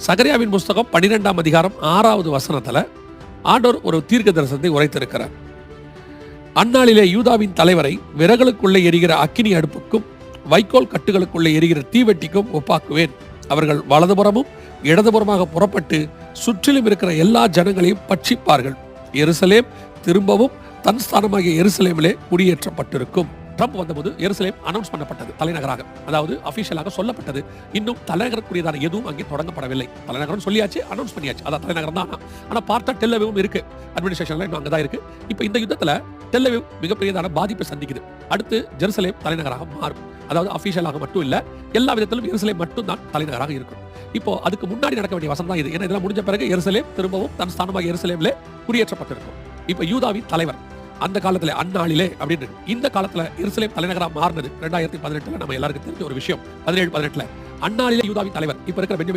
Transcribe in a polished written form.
சகரியாவின் புஸ்தகம் 12ஆம் அதிகாரம் 6வது வசனத்துல ஆண்டவர் ஒரு தீர்க்க தரிசனத்தை உரைத்திருக்கிறார். அந்நாளிலே யூதாவின் தலைவரை விறகுகளுக்குள்ளே எரிகிற அக்கினி அடுப்புக்கும் வைக்கோல் கட்டுகளுக்குள்ளே எரிகிற தீவெட்டிக்கும் ஒப்பாக்குவேன். அவர்கள் வலதுபுறமும் இடதுபுறமாக புறப்பட்டு சுற்றிலும் இருக்கிற எல்லா ஜனங்களையும் பட்சிப்பார்கள். எருசலேம் திரும்பவும் தன் ஸ்தானமாகிய எருசலேமிலே குடியேற்றப்பட்டிருக்கும். ட்ரம்ப் வந்தபோது எருசலேம் அனௌன்ஸ் பண்ணப்பட்டது தலைநகராக, அதாவது அபிஷியலாக சொல்லப்பட்டது. இன்னும் தலைநகரக்கூடியதான எதுவும் அங்கே தொடங்கப்படவில்லை. தலைநகரம் சொல்லியாச்சு, அனௌன்ஸ் பண்ணியாச்சு, அதான் தலைநகரம் தான். ஆனா பார்த்தா டெல் அவிவும் இருக்கு, அட்மினிஸ்ட்ரேஷன்ல இன்னும் அங்கதான் இருக்கு. இப்போ இந்த யுத்தத்துல டெல் அவிவ் மிகப்பெரியதான பாதிப்பை சந்திக்குது. அடுத்து ஜெருசலேம் தலைநகராக மாறும். அதாவது அபிஷியலாக மட்டும் இல்ல, எல்லா விதத்திலும் எருசலேம் மட்டும் தான் தலைநகராக இருக்கும். இப்போ அதுக்கு முன்னாடி நடக்க வேண்டிய வசனம் தான் இது. ஏன்னா இதெல்லாம் முடிஞ்ச பிறகு எருசலேம் திரும்பவும் தன் ஸ்தானமாக எருசலேமிலே குடியேற்றப்பட்டிருக்கும். இப்போ யூதாவின் தலைவர் அந்த காலத்துல அந்நாளிலே அப்படின்னு, இந்த காலத்துல எருசலேம் தலைநகரா மாறினது 2018 நம்ம எல்லாருக்கும் தெரிஞ்ச ஒரு விஷயம். 17-18 அந்நாளிலே யூதாவின் தலைவர் இப்ப இருக்கிற பென்யமீன்